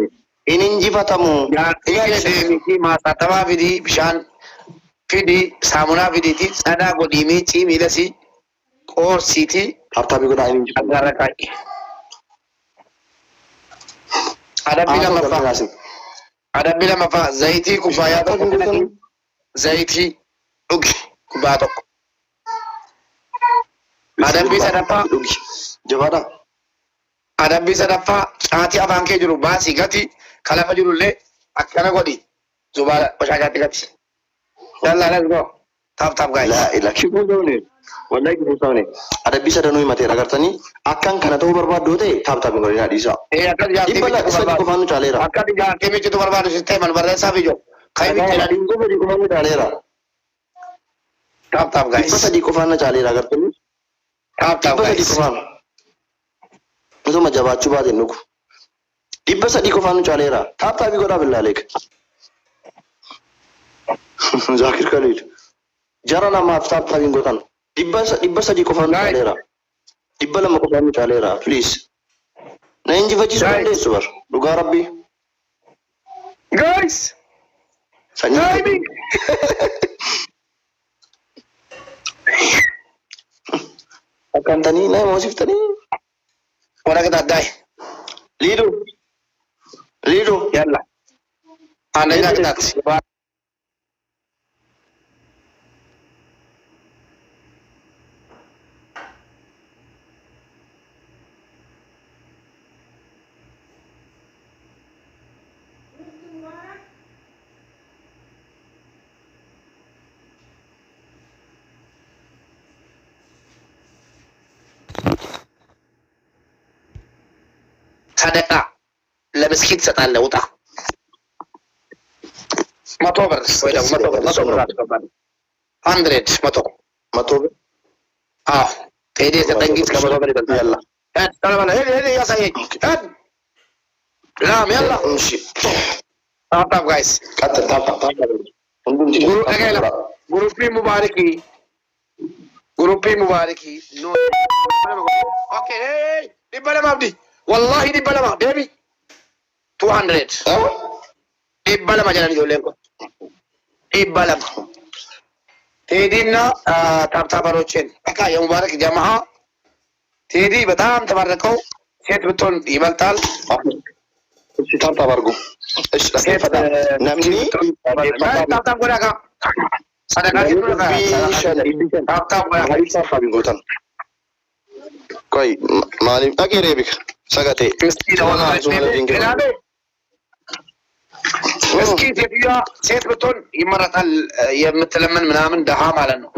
A: እኔ እንጂ ፈተሙ
B: ሚኪ ማሳተባ ፊዲ ቢሻን ፊዲ ሳሙና ፊዲቲ ጸዳ ጎዲሚ ጺ ሚለሲ ቆርሲቲ
A: ሀብታቢ ጎዳ እኔ እንጂ
B: አጋራቃቂ Adabbi lammaffaa zayitii kubbaayyaa tokko zayitii dhugi kubbaa tokko. Adabbii sadaffaa
A: jabaadha.
B: Adabbii sadaffaa caatii afaan kee jiru baasii gati kan lafa jirullee akkana godhi zubaala qoshaashaatti gati. Yalla let's go. Tap guys.
A: La ila kibuusawne wallahi kibuusawne adabbii sadanuu himatee agartanii akkan kana ta'uu barbaaddu ta'e tap godhinaa dhiisa.
B: Akka jaartii
A: Dhibbala isa qofaanu caaleera.
B: akka jaartii michitu barbaadu sisteeman barreessaa fi jiru. Kan michidha.
A: Dhibba sadii qofaanu caaleera.
B: Tap guys.
A: Dhibba sadii qofaanu caaleera agartanii.
B: Tap
A: Dhibba sadii
B: guys.
A: qofaanu. Osoma jabaachuu baateen dhugu. Dhibba sadii qofaanu caaleera. Tap godhaa billaaleek. Zakir Khalid. Jara namaaf tap godhan. Dhibba sadii qofaanu caaleera. Dhibba lama qofaanu caaleera. Please. Na injifachiisuu dandeessu bar. Dhugaa rabbii.
B: Guys.
A: Sanyii.
B: Timing.
A: كنتني لا ما شفتني
B: ولا كده داي
A: ليدو
B: يلا انا قاعد صدقة لمسكين ستان وطا مطو برس ولا مطو 100 مطو هيدي ستنجيس كما مطو برس يلا يلا هيدي يا سيد نعم يلا
A: امشي
B: طب جايز
A: طب
B: جروبي مباركي نو اوكي دبل ما بدي والله دبل ما بيبي 200 دبل ما جاني جولين دبل ما تيدينا تابروچين اكا يا مبارك جماعه تيدي በጣም ተባረከው ሴት ብትሆን ይበልጣል
A: تابرغو ايش فدا نمني
B: تاب ጎዳጋ صدقه
A: كوي مالي اغيري بك سغتي
B: مسكين ሴት ብትሆን ይመረጣል የምትለምን ምናምን ደሃ ማለት ነው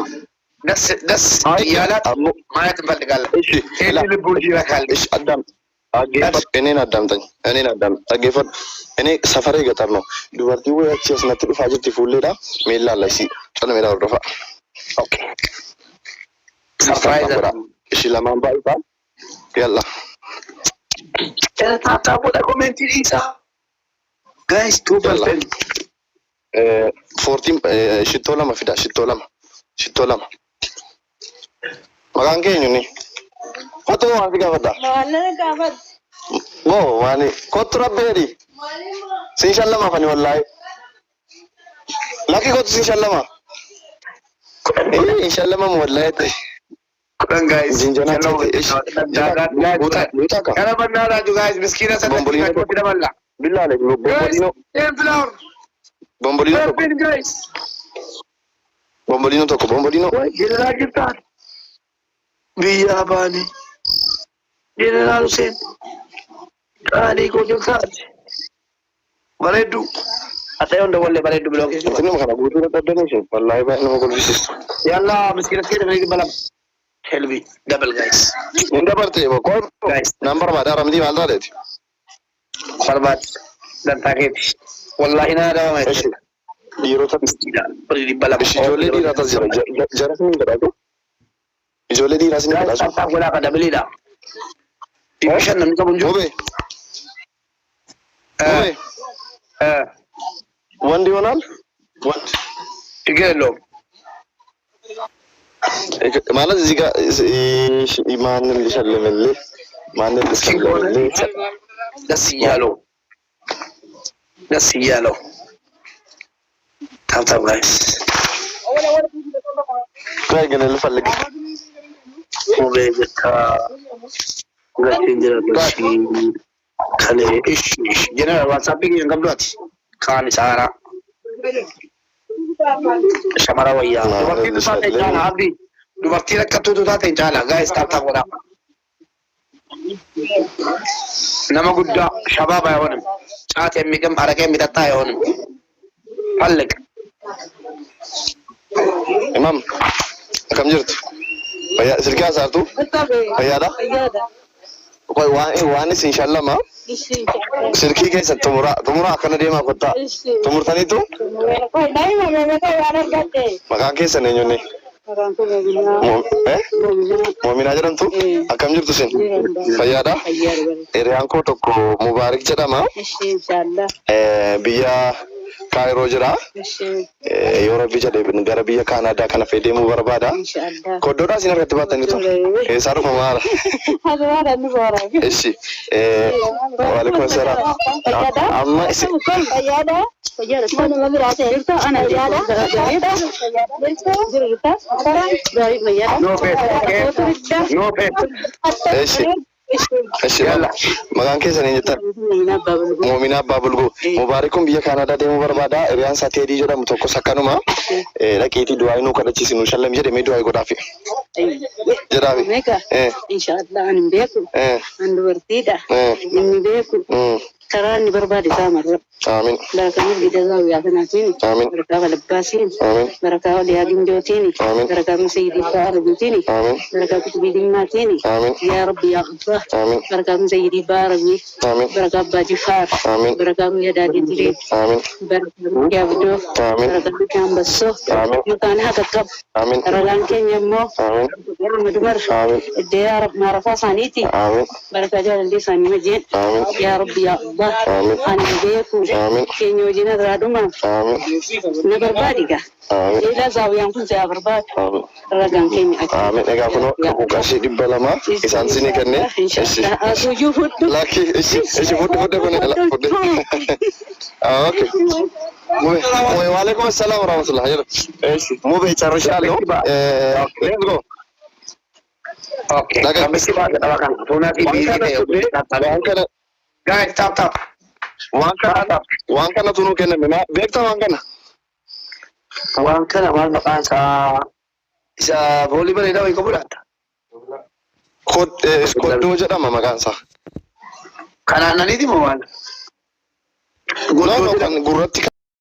B: ደስ ያላት ማየት እንፈልጋለን እሺ ልቡ ይረካል
A: እሺ አዳም እኔን አዳምጠኝ አገፈት እኔ ሰፈሬ ገጠር ነው ዱበርቲ ወያቺ ስነት ዱፋጅቲ ፉሌዳ ሜላ ለሲ ጨለ ሜላ ወርደፋ ኦኬ
B: ሰርፕራይዝ
A: እሺ ለማን ባይባ ያላ
B: ታታ ወደ ኮሜንት ይሳ ጋይስ 2%
A: 14 ሽቶላማ ፊዳ ሽቶላማ magaan keenyuni kotu waan si gaafadha moo waani kotu rabbeedi siin shallama fani wallaahi laki kotu siin shallama shallama wallaahi
B: kudan guys
A: jinjana
B: kana banna raju guys miskina sa
A: bombolino
B: ko balla
A: billahi bombolino
B: flower
A: bombolino
B: guys
A: bombolino tokko bombolino
B: gira gita biya bani general Hussein ali ko jokat baredu atay on wala baredu blog
A: tinu kana gutu da donation wallahi ba ina ko bisis
B: yalla miskina kede bari balam helbi double guys
A: inda barte ko
B: guys
A: number ma daram di malda leti
B: farbat dan takit wallahi na da ma
A: diro ta
B: bari balam
A: jole di rata jara sin da ko jole di rasin da so
B: ta gola ka double da division nan ka bunjo
A: obe wandi wonal what
B: igelo
A: ማለት እዚህ ጋር ማንን ልሸልምልህ ማንን ልሸልምልህ
B: ደስ እያለው ታብታብ ጋይስ
A: ቆይ ግን ልፈልግ
B: ኦቤታ ጋቲንጀራሽ ከኔ እሺ ጀነራል ዋትስአፕ ግን ገብቷት ካን ሳራ ሸማራ ወያ ዱበርቲን ታቴ ጃላ አብዲ ዱበርቲ ረከቱ ታቴ ጃላ ጋይስ ታብታብ ወዳ nama guddaa shabaab አይሆንም ጫት የሚቅም አረቄ የሚጠጣ አይሆንም ፈልግ
A: imam akkam jirtu sirki haasartu fayyaadha koy waan isin shallama sirkii keessatti xumura akkana deemaa kottaa xumurtaniitu maqaan keessan eenyunni Mu'minaa jedhamtu akkam jirtu isin fayyaadha hiriyaan koo tokko Mubaarik jedhama biyya Kaayiroo jira yoo rabbi jedhe gara biyya Kaanaadaa kana fedee deemuu barbaada koddoodhaa isin irratti baataniitu eessaa dhufa maala eessi وعليكم السلام. أما إيش يلا مكان كيس نيجتر مؤمنة بابلغو مباركم بيا كندا ديمو بربادا ريان ساتيدي جدا متوكو سكانوما لكيتي دعائنو كذا تشي سنو شلم جدا ميدو أيقو دافي جدافي
C: إن شاء الله أنا بيكو أنا ورتيدا إني بيكو كراني بربادي سامر
A: آمين
C: لا كمان بيدزاو يا بناتين
A: آمين
C: بركة والباسين
A: آمين
C: بركة واليادين جوتيني
A: آمين
C: بركة من سيدي بار جوتيني
A: آمين
C: بركة كتبي دماتيني
A: آمين
C: يا رب يا الله
A: آمين
C: بركة من سيدي بار
A: آمين
C: بركة باجي فار
A: آمين
C: بركة من يدادي تريد
A: آمين
C: بركة من يابدو
A: آمين
C: بركة من كان بسو
A: آمين
C: مكانها كتب
A: آمين
C: رلان كن يمو
A: آمين
C: يا مدمر
A: آمين
C: يا رب ما رفع صانيتي
A: آمين
C: بركة جل دي صاني مجين
A: آمين
C: يا رب يا الله
A: آمين
C: أنا بيكو
A: آمين
C: كينيو جينا درادوما
A: آمين
C: نبرباديكا
A: آمين
C: إلى زاوية كنت أبرباد
A: آمين
C: رجعن كيني
A: آمين إيجا كنو كوكاشي دبلما إنسان سيني كني
C: إن شاء الله أتوجه فود
A: لكن إيش فود كني لا فود أوكي مو وعليكم السلام ورحمة الله يلا إيش مو بيتشارج عليه let's go
B: Okay. Kami si Baga tawakan. Tuna ti busy kayo.
A: وانكنا
B: Guys, tap.
A: وانكنا تونو كنا منا بيكتا وانكنا
B: Waan kana maal maqaan isa volleyball jedhamu hiika fudhatta.
A: خد اسكودو جدام مكان صح
B: Kanaan naniiti moo waan?
A: لا لا كان قررتك